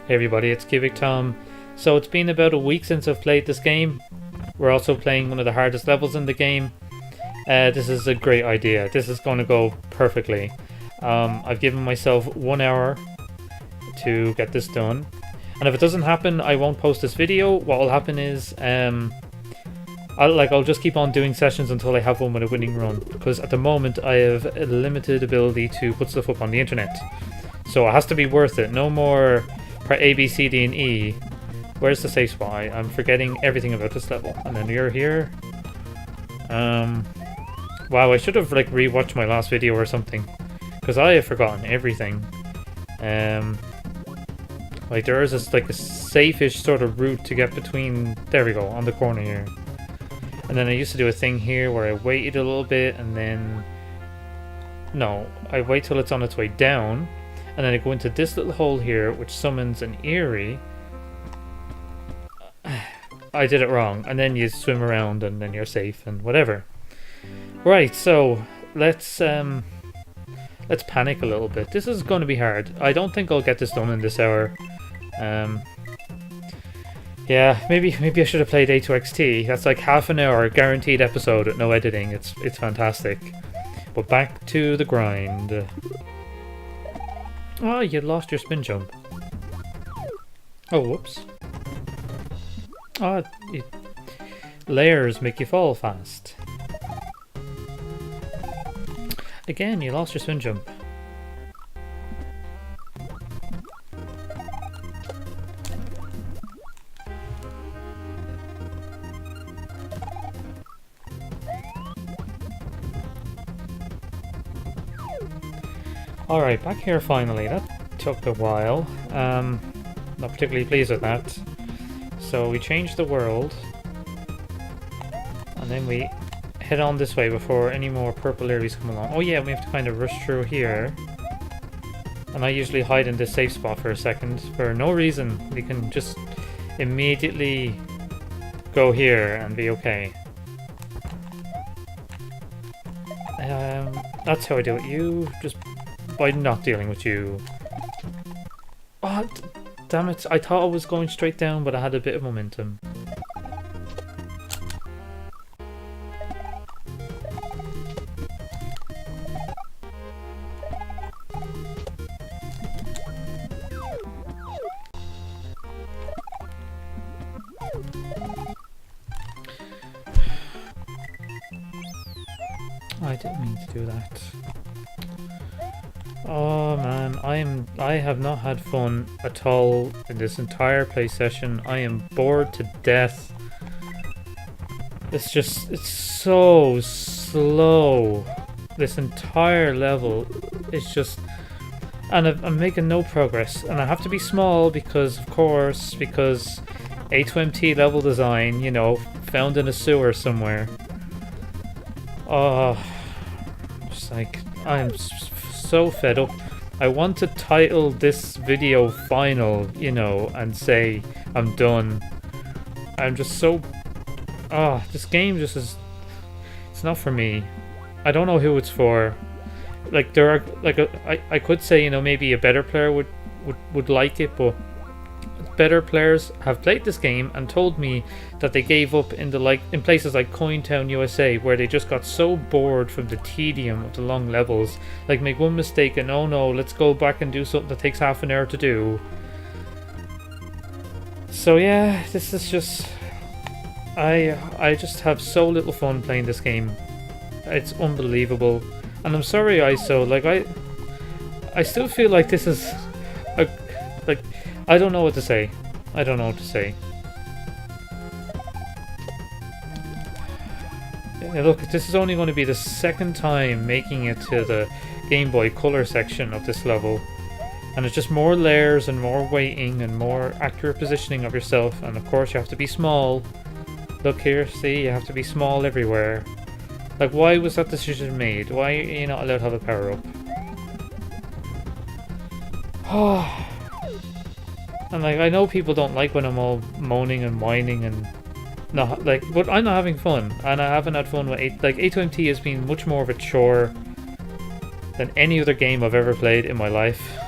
Hey everybody, it's QubicTom. So it's been about a week since I've played this game. We're also playing one of the hardest levels in the game. This is a great idea. This is going to go perfectly. I've given myself 1 hour to get this done. And if it doesn't happen, I won't post this video. What will happen is I'll just keep on doing sessions until I have one with a winning run. Because at the moment I have a limited ability to put stuff up on the internet. So it has to be worth it. No more A, B, C, D, and E. Where's the safe spot? I'm forgetting everything about this level. And then you're here. Wow, I should have like rewatched my last video or something. Because I have forgotten everything. Like there is this like a safe-ish sort of route to get between, there we go, on the corner here. And then I used to do a thing here where I waited a little bit and then, no, I wait till it's on its way down and then I go into this little hole here which summons an Eerie. I did it wrong, and then you swim around and then you're safe and whatever. Right, so let's panic a little bit. This is going to be hard. I don't think I'll get this done in this hour. Yeah, maybe I should have played A2MT. That's like half an hour guaranteed episode with no editing. It's fantastic. But back to the grind. Oh, you lost your spin jump. Oh, whoops. Oh, layers make you fall fast. Again, you lost your spin jump. Alright, back here finally. That took a while. Not particularly pleased with that. So we changed the world. And then we head on this way before any more purple areas come along. Oh yeah, we have to kind of rush through here. And I usually hide in this safe spot for a second. For no reason. We can just immediately go here and be okay. That's how I do it. You just by not dealing with you. Oh, damn it. I thought I was going straight down, but I had a bit of momentum. I didn't mean to do that. Oh man, I have not had fun at all in this entire play session. I am bored to death. It's so slow. This entire level is just, and I'm making no progress. And I have to be small because, of course, because A2MT level design, you know, found in a sewer somewhere. Oh, just like, I'm so fed up. I want to title this video final, you know, and say I'm done. I'm just so... Oh, this game just is... It's not for me. I don't know who it's for. Like, there are... Like, I could say, you know, maybe a better player would like it, but... Better players have played this game and told me that they gave up in places like Cointown, USA, where they just got so bored from the tedium of the long levels. Like, make one mistake and oh no, let's go back and do something that takes half an hour to do. So yeah, this is just... I just have so little fun playing this game. It's unbelievable. And I'm sorry, ISO, like I still feel like this is like, I don't know what to say. I don't know what to say. Yeah, look, this is only going to be the second time making it to the Game Boy Color section of this level. And it's just more layers and more weighting and more accurate positioning of yourself. And of course you have to be small. Look here, see, you have to be small everywhere. Like, why was that decision made? Why are you not allowed to have a power-up? Oh. And like, I know people don't like when I'm all moaning and whining and not like, but I'm not having fun, and I haven't had fun with A2MT has been much more of a chore than any other game I've ever played in my life.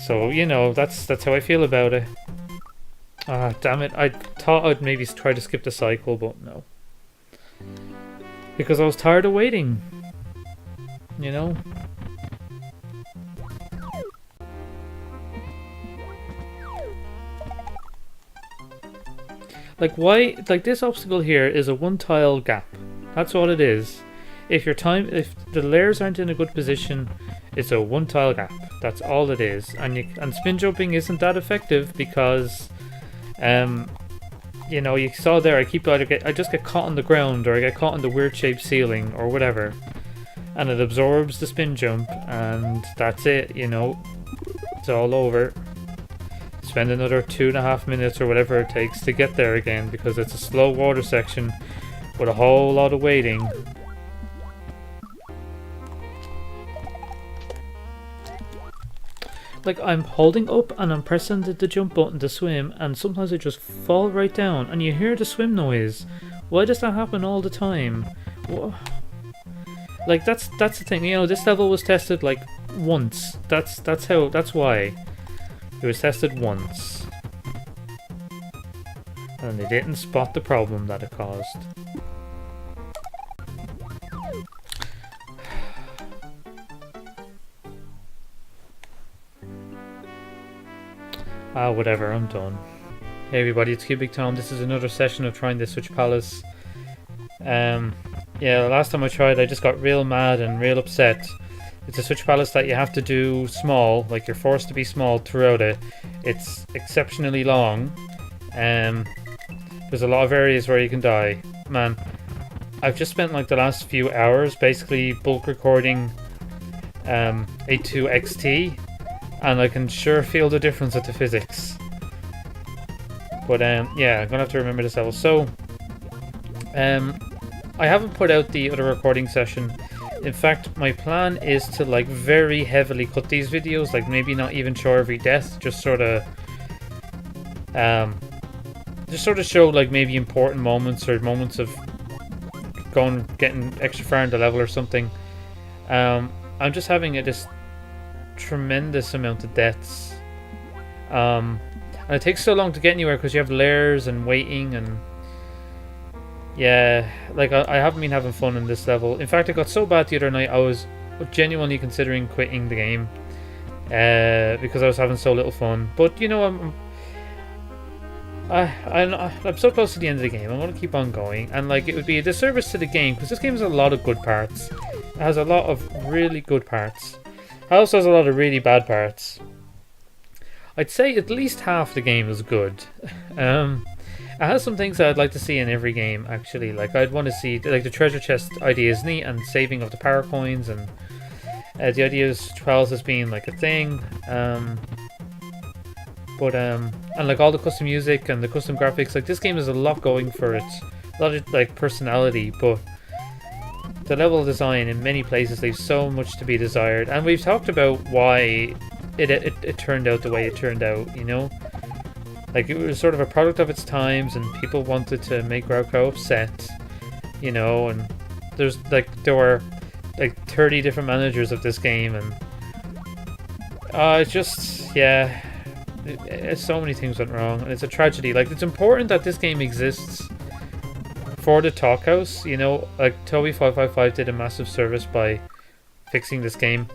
So, you know, that's how I feel about it. Ah, damn it. I thought I'd maybe try to skip the cycle, but no. Because I was tired of waiting. You know? Like, why? Like, this obstacle here is a one-tile gap. That's all it is. If the layers aren't in a good position, it's a one-tile gap. That's all it is. And spin jumping isn't that effective because, you know, you saw there. I just get caught on the ground, or I get caught on the weird-shaped ceiling, or whatever, and it absorbs the spin jump, and that's it. You know, it's all over. Spend another 2.5 minutes or whatever it takes to get there again because it's a slow water section with a whole lot of waiting. Like, I'm holding up and I'm pressing the jump button to swim, and sometimes I just fall right down and you hear the swim noise. Why does that happen all the time? Like, that's the thing, you know, this level was tested like once. That's why. It was tested once. And they didn't spot the problem that it caused. Ah, whatever, I'm done. Hey everybody, it's QubicTom. This is another session of trying the Switch Palace. Yeah, the last time I tried, I just got real mad and real upset. It's a Switch Palace that you have to do small, like you're forced to be small throughout it. It's exceptionally long. There's a lot of areas where you can die. Man, I've just spent like the last few hours basically bulk recording A2MT, and I can sure feel the difference with the physics. But yeah, I'm gonna have to remember this level. So I haven't put out the other recording session. In fact, my plan is to like very heavily cut these videos, like maybe not even show every death, just sort of show like maybe important moments or moments of getting extra far into level or something. I'm just having this tremendous amount of deaths, and it takes so long to get anywhere because you have layers and waiting, and yeah, like I haven't been having fun in this level. In fact, it got so bad the other night I was genuinely considering quitting the game because I was having so little fun. But you know, I'm so close to the end of the game. I want to keep on going, and like it would be a disservice to the game because this game has a lot of good parts. It has a lot of really good parts. It also has a lot of really bad parts. I'd say at least half the game is good. It has some things that I'd like to see in every game, actually. Like, I'd want to see, like, the treasure chest idea is neat, and saving of the Parrot coins, and the idea of trials as being, like, a thing. And, like, all the custom music and the custom graphics. Like, this game has a lot going for it. A lot of, like, personality, but the level design in many places leaves so much to be desired. And we've talked about why it turned out the way it turned out, you know? Like, it was sort of a product of its times, and people wanted to make Rauko upset, you know, and there were like 30 different managers of this game, and it's just, yeah, so many things went wrong, and it's a tragedy. Like, it's important that this game exists for the Talkhouse, you know, like Toby555 did a massive service by fixing this game.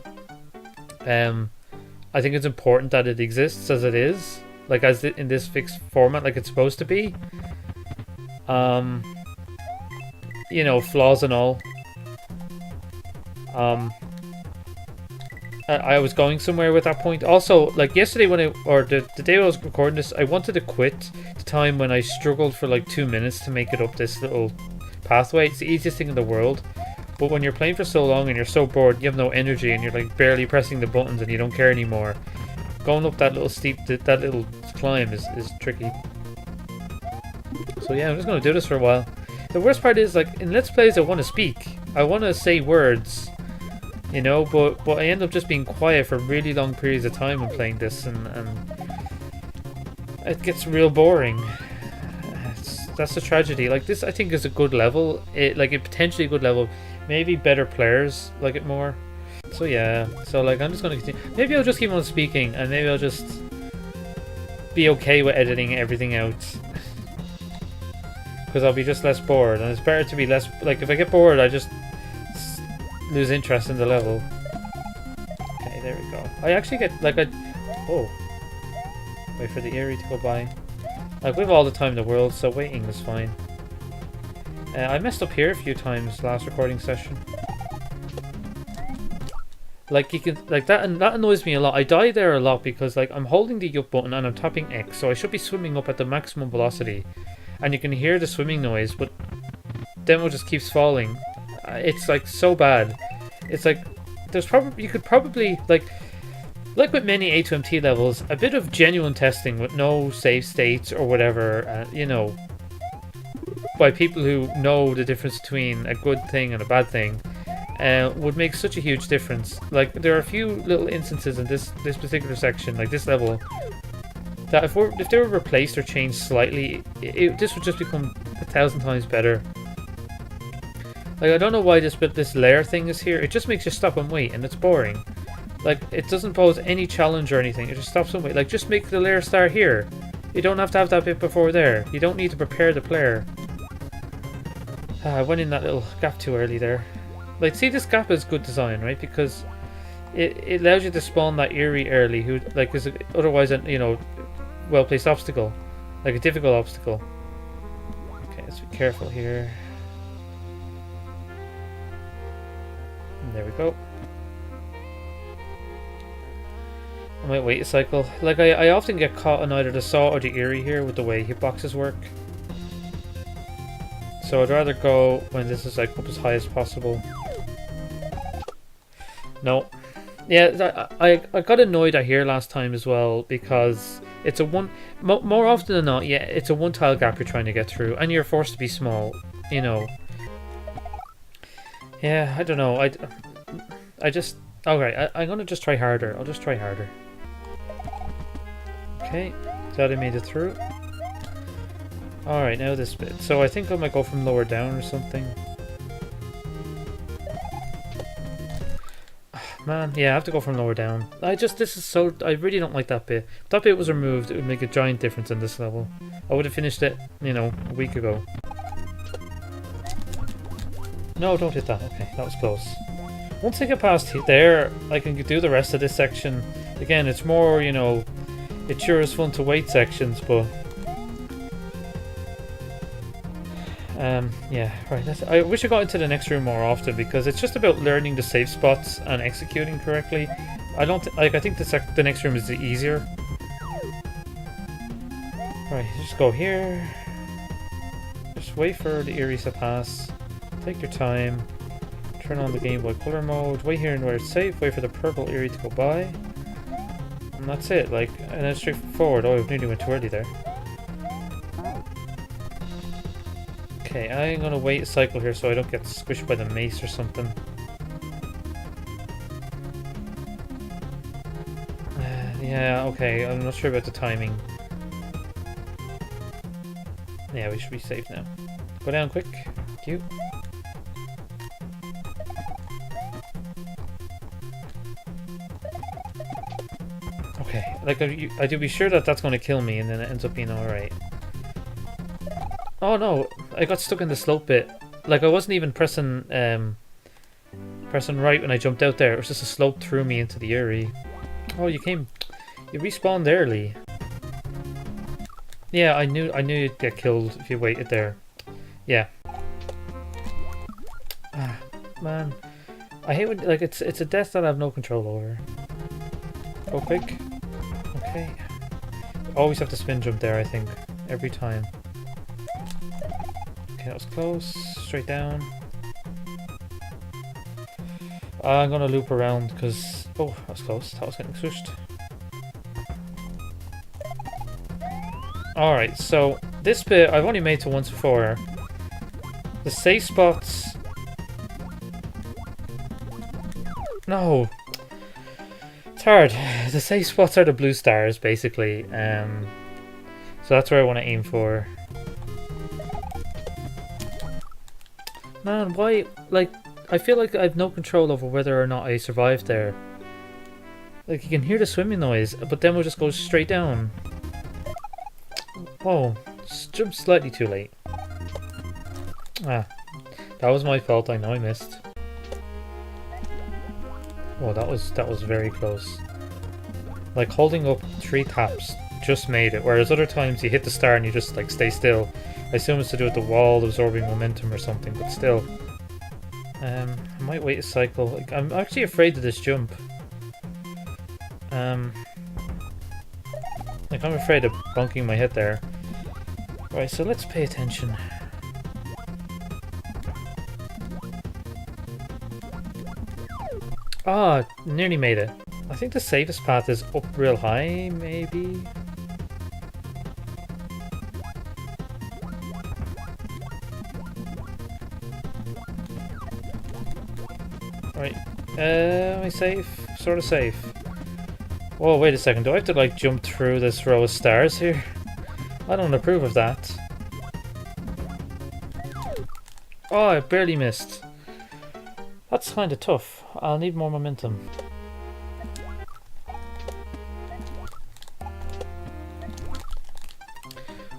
I think it's important that it exists as it is. Like, as in this fixed format, like it's supposed to be. You know, flaws and all. I was going somewhere with that point. Also, like yesterday the day I was recording this, I wanted to quit the time when I struggled for like 2 minutes to make it up this little pathway. It's the easiest thing in the world. But when you're playing for so long and you're so bored, you have no energy and you're like barely pressing the buttons and you don't care anymore. Going up that little climb is tricky. So yeah, I'm just going to do this for a while. The worst part is, like, in Let's Plays I want to speak. I want to say words, you know, but I end up just being quiet for really long periods of time when playing this, and it gets real boring. That's a tragedy. Like, this I think is a good level. Like a potentially good level. Maybe better players like it more. So yeah, so like I'm just gonna continue. Maybe I'll just keep on speaking, and maybe I'll just be okay with editing everything out. Because I'll be just less bored, and it's better to be less... Like, if I get bored, I just lose interest in the level. Okay, there we go. I actually get, like, oh. Wait for the Eerie to go by. Like, we have all the time in the world, so waiting is fine. I messed up here a few times last recording session. Like, you can... Like, that annoys me a lot. I die there a lot because, like, I'm holding the up button and I'm tapping X, so I should be swimming up at the maximum velocity. And you can hear the swimming noise, but then it just keeps falling. It's like so bad. It's like there's probably you could probably like with many A2MT levels, a bit of genuine testing with no save states or whatever, you know, by people who know the difference between a good thing and a bad thing, would make such a huge difference. Like there are a few little instances in this particular section, like this level, that if they were replaced or changed slightly, this would just become 1,000 times better. Like I don't know why this layer thing is here. It just makes you stop and wait, and it's boring. Like it doesn't pose any challenge or anything. It just stops and wait. Like just make the layer start here. You don't have to have that bit before there. You don't need to prepare the player. I went in that little gap too early there. Like see, this gap is good design, right? Because it allows you to spawn that Eerie early, who like is otherwise a, you know, well-placed obstacle, like a difficult obstacle. Okay, let's be careful here. And there we go. I might wait a cycle. Like I often get caught on either the saw or the Eerie here with the way hitboxes work. So I'd rather go when this is like up as high as possible. No. Yeah, I got annoyed at here last time as well because it's a more often than not, yeah, it's a one tile gap you're trying to get through, and you're forced to be small, you know. Yeah, I don't know. I just okay. I'm gonna just try harder. I'll just try harder. Okay, glad I made it through. All right, now this bit. So I think I might go from lower down or something. Man, yeah, I have to go from lower down. This is so... I really don't like that bit. If that bit was removed, it would make a giant difference in this level. I would have finished it, you know, a week ago. No, don't hit that. Okay, that was close. Once I get past there, I can do the rest of this section. Again, it's more, you know, it sure is fun to wait sections, but... yeah, right. I wish I got into the next room more often because it's just about learning the safe spots and executing correctly. I think the next room is easier. Right, just go here. Just wait for the Eerie to pass. Take your time. Turn on the GameBoy Color mode. Wait here and where it's safe. Wait for the purple Eerie to go by. And that's it. Like, and then straightforward. Oh, I nearly went too early there. Okay, I'm gonna wait a cycle here so I don't get squished by the mace or something. Yeah, okay, I'm not sure about the timing. Yeah, we should be safe now. Go down quick. Thank you. Okay, like I do be sure that that's gonna kill me and then it ends up being alright. Oh no, I got stuck in the slope bit. Like I wasn't even pressing right when I jumped out there. It was just a slope threw me into the Eerie. Oh, you respawned early. Yeah, I knew you'd get killed if you waited there. Yeah. Ah, man. I hate when like it's a death that I have no control over. Go quick. Okay. Always have to spin jump there, I think. Every time. Okay, that was close. Straight down. I'm gonna loop around because... Oh, that was close. That was getting swished. Alright, so this bit I've only made to once before. The safe spots... No! It's hard. The safe spots are the blue stars, basically. So that's where I want to aim for. Man, why? Like, I feel like I have no control over whether or not I survived there. Like, you can hear the swimming noise, but then we'll just go straight down. Whoa, jumped slightly too late. Ah, that was my fault. I know I missed. Oh, that was very close. Like, holding up 3 taps just made it, whereas other times you hit the star and you just like stay still. I assume it's to do with the wall absorbing momentum or something, but still. I might wait a cycle. Like, I'm actually afraid of this jump. Like, I'm afraid of bunking my head there. Right, so let's pay attention. Ah, nearly made it. I think the safest path is up real high, maybe? Right, am I safe? Sort of safe. Whoa, wait a second, do I have to like jump through this row of stars here? I don't approve of that. Oh, I barely missed. That's kind of tough. I'll need more momentum.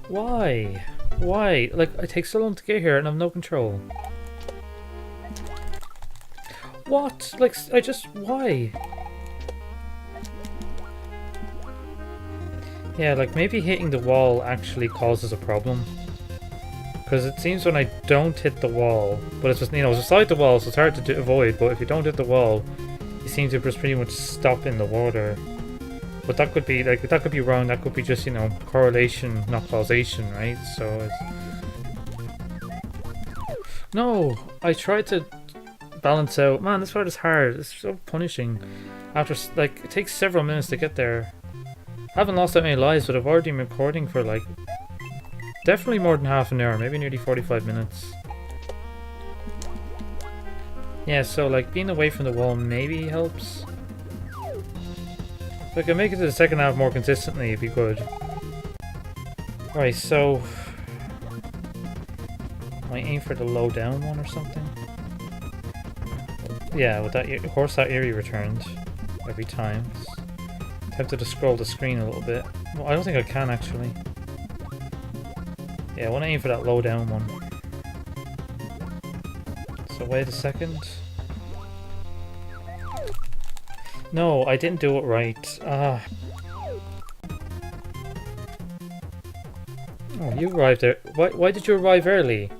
Why? Why? Like, it takes so long to get here and I have no control. What? Like, I just... Why? Yeah, like, maybe hitting the wall actually causes a problem. Because it seems when I don't hit the wall, but it's just, you know, it's beside the wall, so it's hard to avoid, but if you don't hit the wall, you seem to just pretty much stop in the water. But that could be, like, that could be wrong, that could be just, you know, correlation, not causation, right? So it's... No! I tried to balance out. Man, this part is hard. It's so punishing. After, like, it takes several minutes to get there. I haven't lost that many lives, but I've already been recording for, like, definitely more than half an hour, maybe nearly 45 minutes. Yeah, so like being away from the wall maybe helps. If I can make it to the second half more consistently, it'd be good. Right, so... might aim for the low down one or something? Yeah, with that, of course that eerie returned every time. Tempted to scroll the screen a little bit. Well, I don't think I can actually. Yeah, I want to aim for that low down one. So wait a second. No, I didn't do it right. Ah. Oh, you arrived there. Why did you arrive early?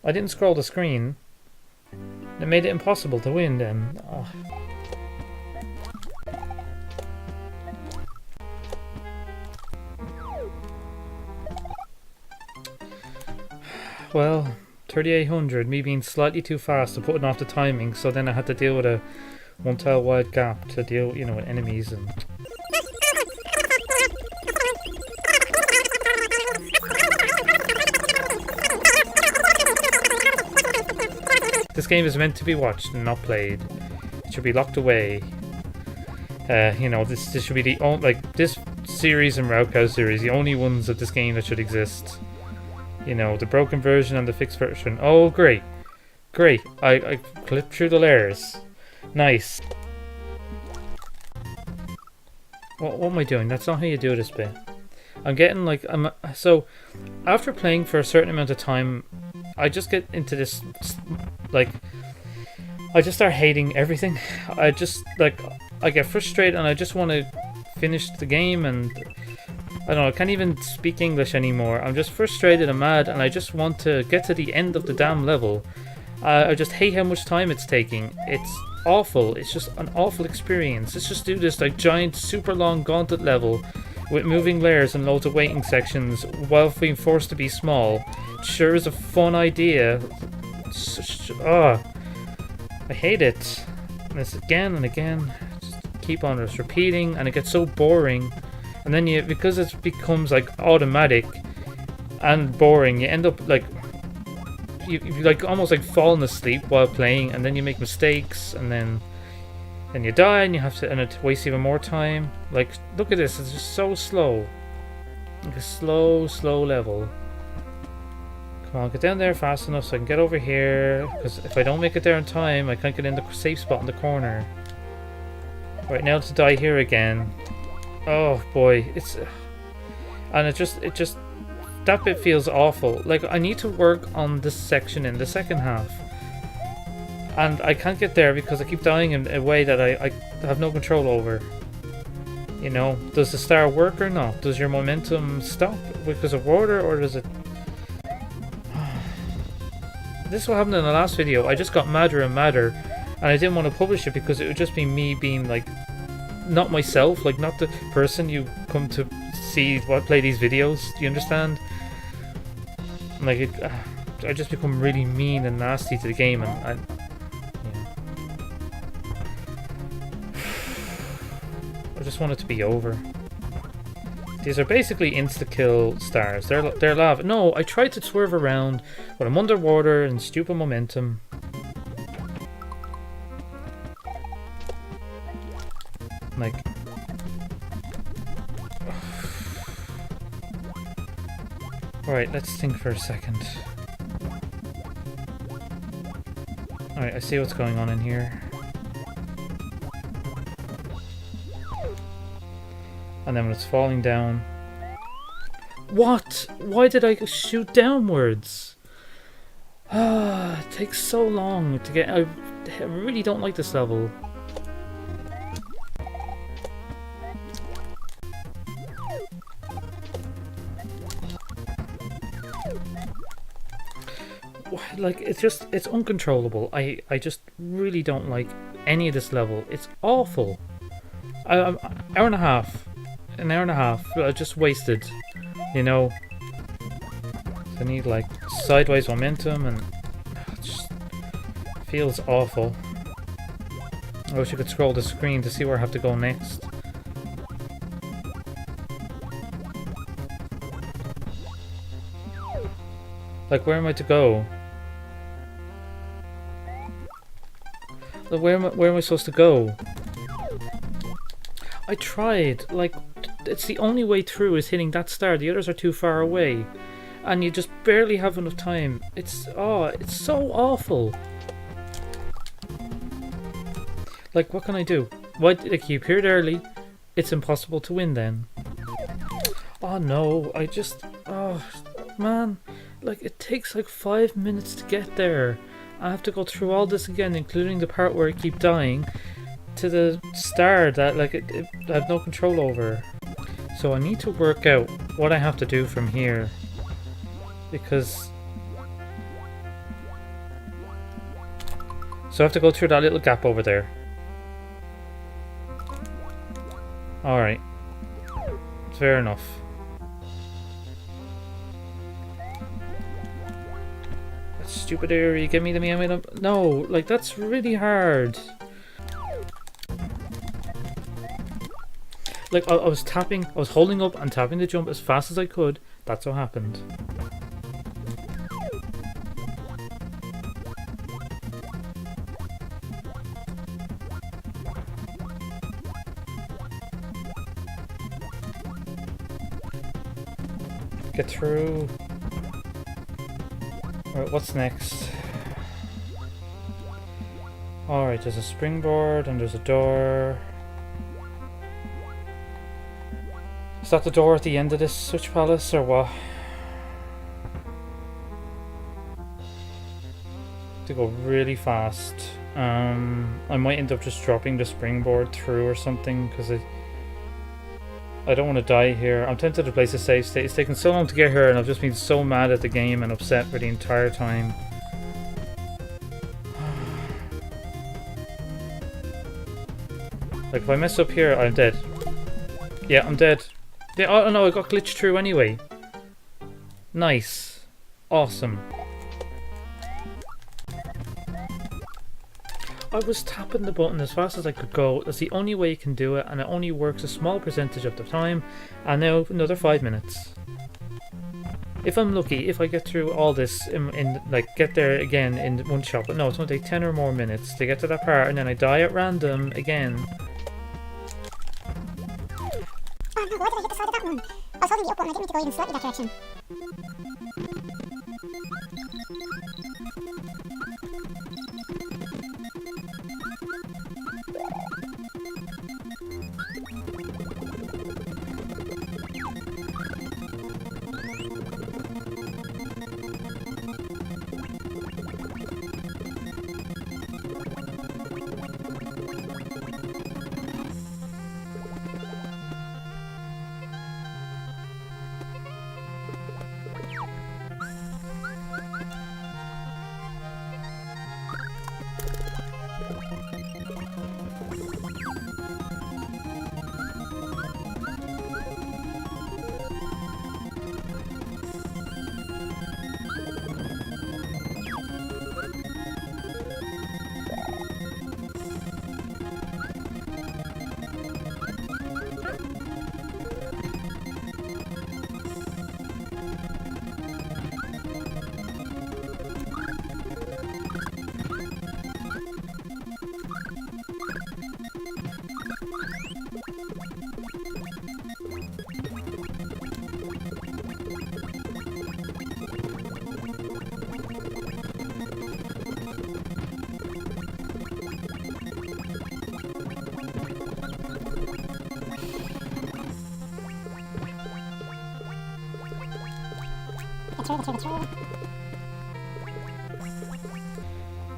I didn't scroll the screen. It made it impossible to win then. Oh. Well, 3800, me being slightly too fast and putting off the timing, so then I had to deal with a 1 tile wide gap to deal, you know, with enemies and... This game is meant to be watched and not played. It should be locked away. You know, this should be the only, like, this series and Raocow series, the only ones of this game that should exist. You know, the broken version and the fixed version. Oh, great. Great. I clipped through the layers. Nice. What am I doing? That's not how you do this bit. I'm getting like... So, after playing for a certain amount of time, I just get into this... Like... I just start hating everything. I just, like... I get frustrated and I just want to finish the game and... I don't know, I can't even speak English anymore. I'm just frustrated and mad and I just want to get to the end of the damn level. I just hate how much time it's taking. It's awful. It's just an awful experience. Let's just do this like giant super long gauntlet level with moving layers and loads of waiting sections while being forced to be small. It sure is a fun idea. I hate it. And it's again and again. Just keep on just repeating and it gets so boring. And then you, because it becomes like automatic and boring, you end up like you like almost like falling asleep while playing, and then you make mistakes, and then you die, and you have to, and it wastes even more time. Like, look at this; it's just so slow, like a slow level. Come on, get down there fast enough so I can get over here. Because if I don't make it there in time, I can't get in the safe spot in the corner. Right, now to die here again. Oh boy, it's... And it just... That bit feels awful. Like, I need to work on this section in the second half. And I can't get there because I keep dying in a way that I have no control over. You know, does the star work or not? Does your momentum stop because of water, or does it... This is what happened in the last video. I just got madder and madder, and I didn't want to publish it because it would just be me being like, not myself, like not the person you come to see play these videos. Do you understand? Like, I just become really mean and nasty to the game, and I just want it to be over. These are basically insta-kill stars. They're lava. No, I tried to swerve around, but I'm underwater and stupid momentum. Like... Alright, let's think for a second. Alright, I see what's going on in here. And then when it's falling down... What? Why did I shoot downwards? Ah, it takes so long to get... I really don't like this level. Like, it's uncontrollable. I just really don't like any of this level. It's awful. An hour and a half just wasted, you know. I need like sideways momentum, and it just feels awful. I wish I could scroll the screen to see where I have to go next. Like, where am I to go? Like, where am I supposed to go? I tried, like, it's the only way through is hitting that star. The others are too far away. And you just barely have enough time. It's so awful. Like, what can I do? Why did I keep here early? It's impossible to win then. Oh no, oh man. Like, it takes like 5 minutes to get there. I have to go through all this again, including the part where I keep dying, to the star that like I have no control over. So I need to work out what I have to do from here, because so I have to go through that little gap over there. Alright, fair enough. That stupid area, give me the no, like that's really hard. Like, I was tapping, I was holding up and tapping the jump as fast as I could. That's what happened. Get through. Alright, what's next? Alright, there's a springboard and there's a door. Is that the door at the end of this Switch Palace, or what? To go really fast. I might end up just dropping the springboard through or something, because I don't want to die here. I'm tempted to place a save state. It's taken so long to get here, and I've just been so mad at the game and upset for the entire time. Like, if I mess up here, I'm dead. Yeah, I'm dead. Yeah, oh no, I got glitched through anyway. Nice. Awesome. I was tapping the button as fast as I could go. That's the only way you can do it, and it only works a small percentage of the time. And now another 5 minutes. If I'm lucky, if I get through all this in like get there again in one shot. But no, it's going to take 10 or more minutes to get to that part, and then I die at random again. Oh no, why did I hit the side of that one? I was holding the up button, I didn't mean to go even slightly that direction.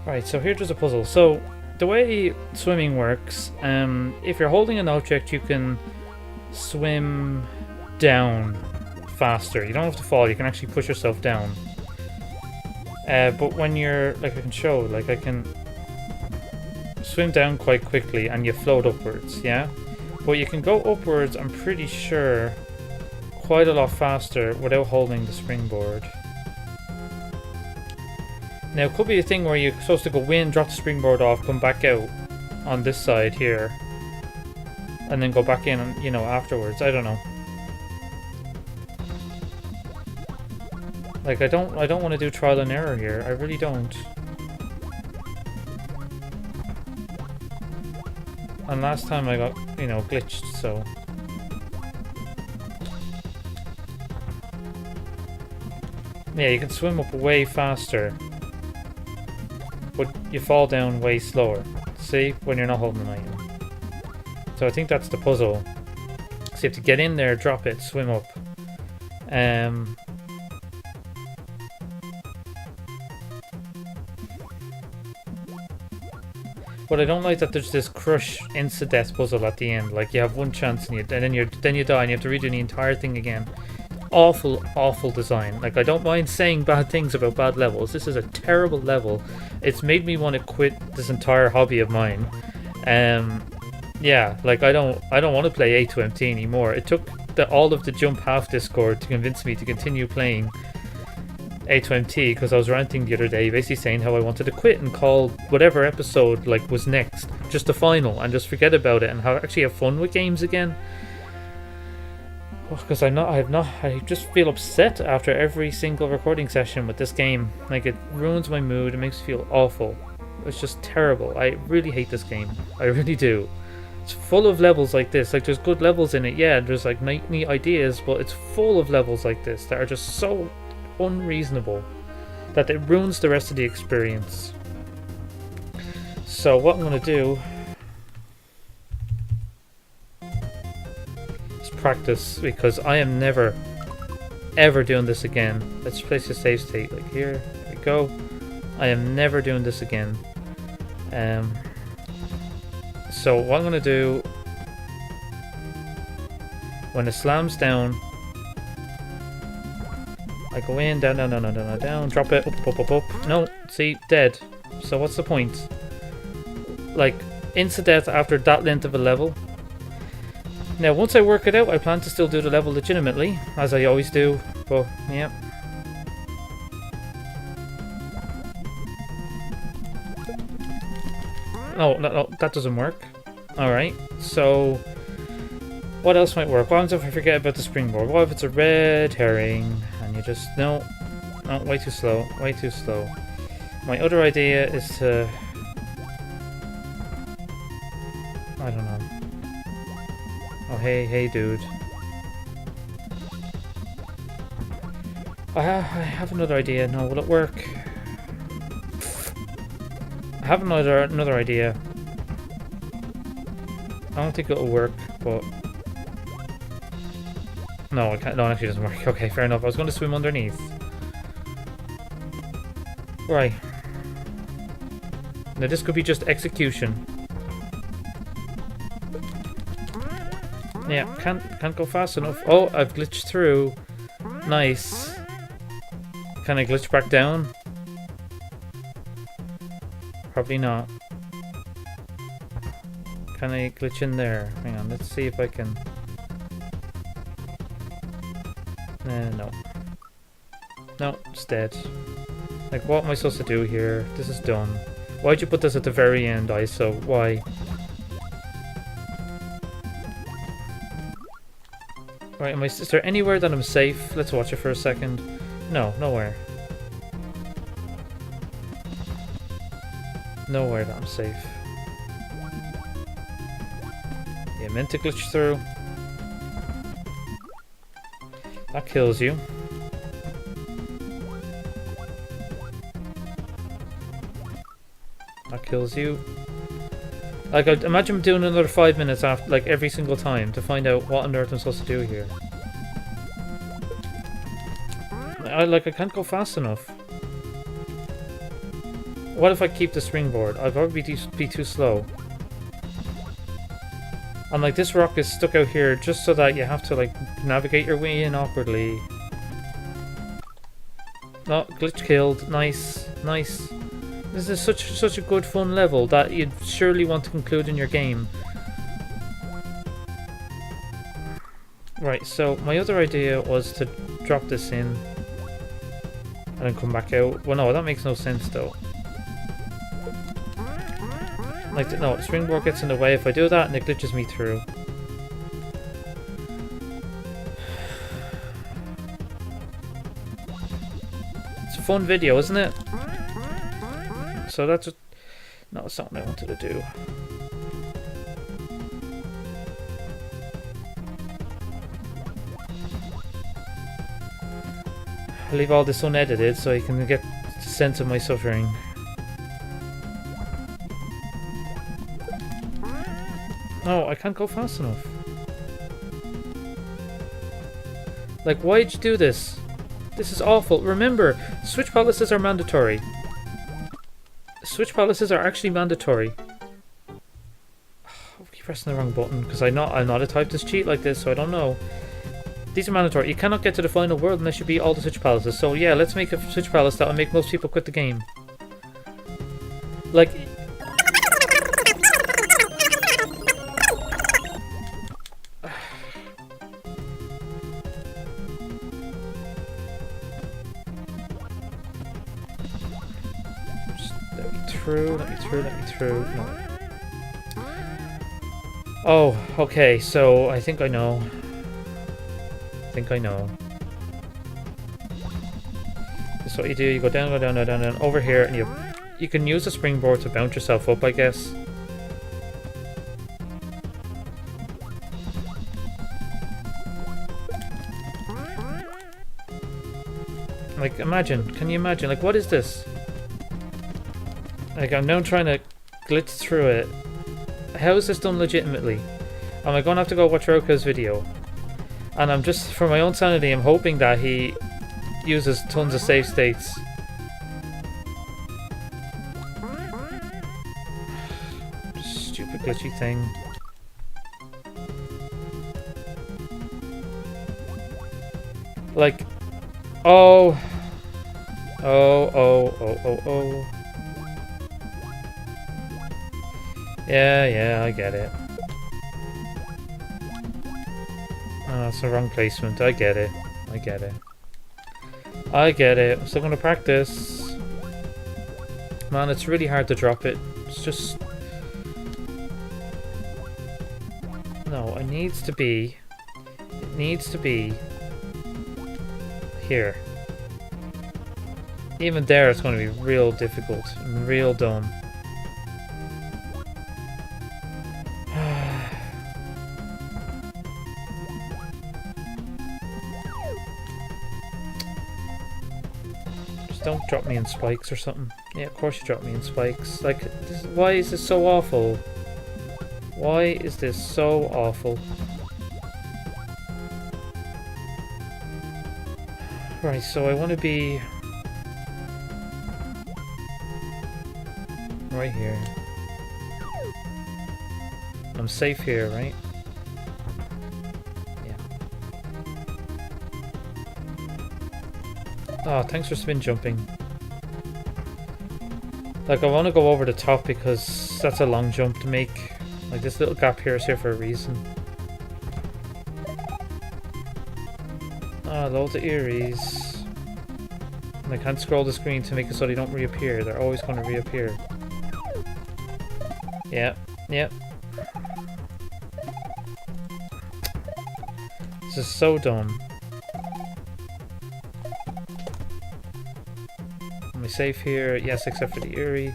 Right, so here's a puzzle. So the way swimming works, if you're holding an object, you can swim down faster. You don't have to fall, you can actually push yourself down. But when you're, like I can show, like I can swim down quite quickly and you float upwards, yeah? But you can go upwards, I'm pretty sure, quite a lot faster without holding the springboard. Now it could be a thing where you're supposed to go in, drop the springboard off, come back out on this side here, and then go back in, and, you know, afterwards. I don't know. Like I don't want to do trial and error here. I really don't. And last time I got, you know, glitched, so. Yeah, you can swim up way faster, but you fall down way slower. See? When you're not holding an item. So I think that's the puzzle. So you have to get in there, drop it, swim up. But I don't like that there's this crush insta-death puzzle at the end. Like you have one chance and then you die and you have to redo the entire thing again. Awful, awful design. Like I don't mind saying bad things about bad levels. This is a terrible level. It's made me want to quit this entire hobby of mine. Yeah, like I don't want to play A2MT anymore. It took all of the Jump Half Discord to convince me to continue playing A2MT, because I was ranting the other day, basically saying how I wanted to quit and call whatever episode like was next just the final and just forget about it and actually have fun with games again. Because I just feel upset after every single recording session with this game. Like it ruins my mood, it makes me feel awful. It's just terrible. I really hate this game. I really do. It's full of levels like this. Like there's good levels in it, yeah, there's like neat ideas, but it's full of levels like this that are just so unreasonable that it ruins the rest of the experience. So what I'm gonna do is practice, because I am never ever doing this again. Let's place a save state like here. There we go. I am never doing this again. So what I'm gonna do, when it slams down, I go in, down, drop it, up. No, see, dead. So what's the point? Like, insta-death after that length of a level. Now, once I work it out, I plan to still do the level legitimately, as I always do, but, yeah. No, that doesn't work. Alright, so what else might work? What happens if I forget about the springboard? What if it's a red herring and you just... No, way too slow, way too slow. My other idea is to... I don't know. Oh, hey, dude. I have another idea. No, will it work? I have another idea. I don't think it'll work, but... No, it can't. No, it actually doesn't work. Okay, fair enough. I was going to swim underneath. Right. Now this could be just execution. Yeah, can't go fast enough. Oh, I've glitched through. Nice. Can I glitch back down? Probably not. Can I glitch in there? Hang on, let's see if I can... no. No, it's dead. Like, what am I supposed to do here? This is done. Why'd you put this at the very end, ISO? Why? Right, is there anywhere that I'm safe? Let's watch it for a second. No, nowhere. Nowhere that I'm safe. Yeah, meant to glitch through. That kills you. That kills you. Like, I'd imagine doing another 5 minutes after, like, every single time to find out what on earth I'm supposed to do here. I can't go fast enough. What if I keep the springboard? I'd probably be too slow. And, like, this rock is stuck out here just so that you have to, like, navigate your way in awkwardly. Oh, glitch killed. Nice. Nice. This is such a good fun level that you'd surely want to conclude in your game. Right, so my other idea was to drop this in and then come back out. Well, no, that makes no sense though. Like, no, the springboard gets in the way if I do that and it glitches me through. It's a fun video, isn't it? So that's just... No, it's not what I wanted to do. I'll leave all this unedited so you can get a sense of my suffering. No, I can't go fast enough. Like, why'd you do this? This is awful. Remember, Switch Palaces are mandatory. Switch Palaces are actually mandatory. I keep pressing the wrong button because I'm not a type to cheat like this, so I don't know. These are mandatory. You cannot get to the final world unless you beat all the Switch Palaces. So yeah, let's make a Switch Palace that will make most people quit the game. Like... Let me through. No. Oh, okay, so I think I know. This is what you do, you go down, over here, and you can use the springboard to bounce yourself up, I guess. Like, can you imagine, like, what is this? Like, I'm now trying to glitch through it. How is this done legitimately? Am I going to have to go watch Roka's video? And I'm just, for my own sanity, I'm hoping that he uses tons of save states. Stupid glitchy thing. Like, oh. Yeah, I get it. Oh, that's the wrong placement. I get it. I'm still gonna practice. Man, it's really hard to drop it. It's just... No, it needs to be here. Even there, it's going to be real difficult and real dumb. Don't drop me in spikes or something. Yeah, of course you drop me in spikes. Like, why is this so awful? Why is this so awful? Right, so I want to be right here. I'm safe here, right? Yeah. Oh, thanks for spin jumping. Like, I want to go over the top because that's a long jump to make. Like, this little gap here is here for a reason. Ah, loads of Eries. And I can't scroll the screen to make it so they don't reappear. They're always going to reappear. Yeah, yeah. This is so dumb. Am I safe here? Yes, except for the Eerie.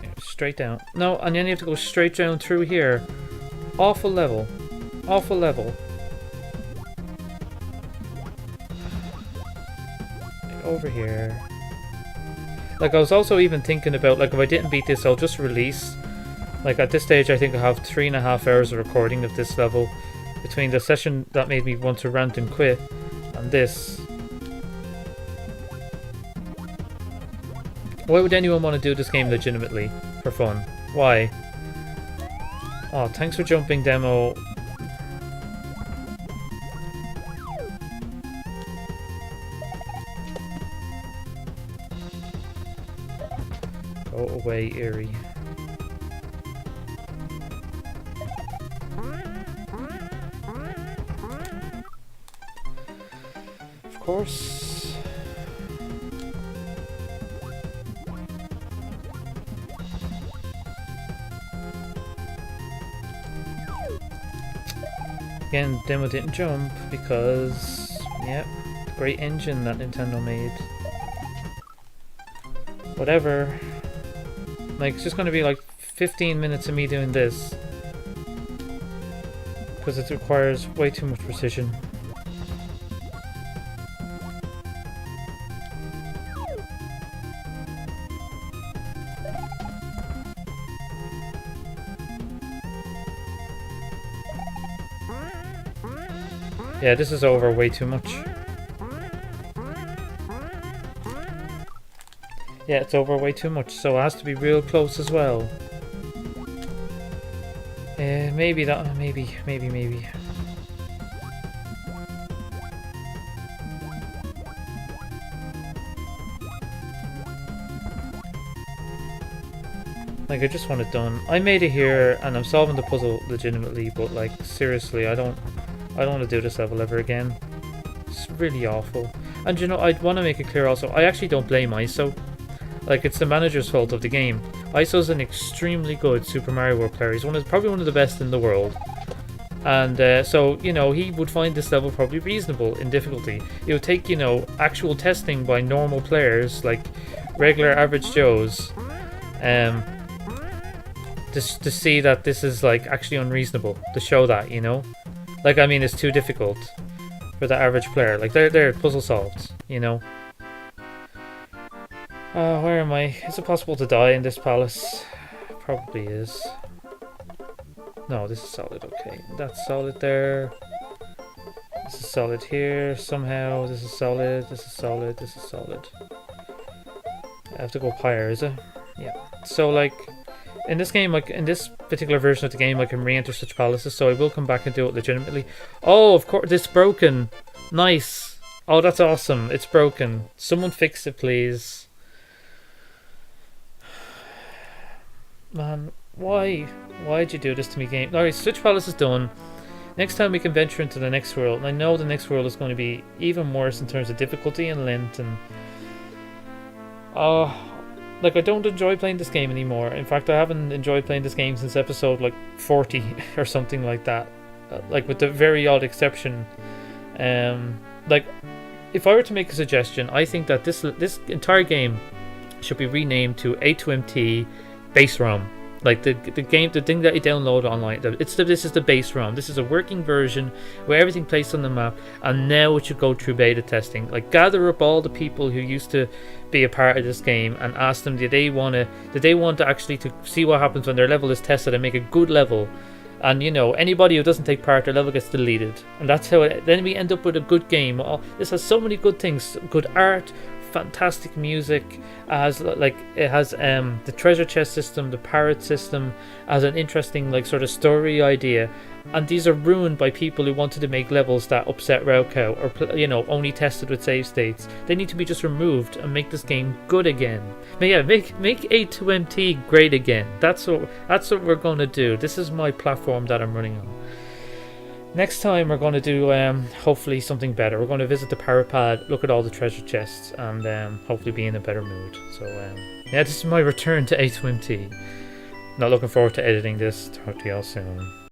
Yeah, straight down. No, and then you have to go straight down through here. Awful level. Awful level. Like over here. Like, I was also even thinking about, like, if I didn't beat this, I'll just release. Like, at this stage, I think I have 3.5 hours of recording of this level. Between the session that made me want to rant and quit, and this. Why would anyone want to do this game legitimately? For fun? Why? Oh, thanks for jumping, demo. Go away, Eerie. Of course. Again, demo didn't jump because, yep, great engine that Nintendo made. Whatever. Like, it's just going to be like 15 minutes of me doing this. Because it requires way too much precision. Yeah, this is over way too much. Yeah, it's over way too much, so it has to be real close as well. Maybe that, maybe. Like, I just want it done. I made it here, and I'm solving the puzzle legitimately, but like, seriously, I don't want to do this level ever again. It's really awful. And you know, I want to make it clear also, I actually don't blame ISO. Like, it's the manager's fault of the game. ISO's an extremely good Super Mario World player. He's probably one of the best in the world. And so, you know, he would find this level probably reasonable in difficulty. It would take, you know, actual testing by normal players, like regular average Joes, to see that this is, like, actually unreasonable. To show that, you know? Like, I mean, it's too difficult for the average player. Like, they're puzzle solved, you know? Where am I? Is it possible to die in this palace? Probably is. No, this is solid, okay. That's solid there. This is solid here, somehow. This is solid, this is solid, this is solid. I have to go up higher, is it? Yeah. So, like, in this game, like, in this particular version of the game, I can re-enter such palaces, so I will come back and do it legitimately. Oh, of course, it's broken. Nice. Oh, that's awesome. It's broken. Someone fix it, please. Man, why? Why'd you do this to me, game? Alright, Switch Palace is done. Next time we can venture into the next world. And I know the next world is going to be even worse in terms of difficulty and length and... like, I don't enjoy playing this game anymore. In fact, I haven't enjoyed playing this game since episode, like, 40 or something like that. Like, with the very odd exception. Like, if I were to make a suggestion, I think that this entire game should be renamed to A2MT Base ROM. Like the thing that you download online, this is the base ROM. This is a working version where everything placed on the map, and now it should go through beta testing. Like gather up all the people who used to be a part of this game and ask them, did they want to actually to see what happens when their level is tested and make a good level. And you know, anybody who doesn't take part, their level gets deleted, and that's how then we end up with a good game. This has so many good things: good art, fantastic music. It has the treasure chest system, the Parrot system, as an interesting like sort of story idea. And these are ruined by people who wanted to make levels that upset railcow, or you know, only tested with save states. They need to be just removed and make this game good again. But yeah, make A2MT great again. That's what we're gonna do. This is my platform that I'm running on. Next time we're going to do hopefully something better. We're going to visit the Parrot pad, look at all the treasure chests, and hopefully be in a better mood. So yeah, this is my return to A2MT. Not looking forward to editing this. Talk to y'all soon.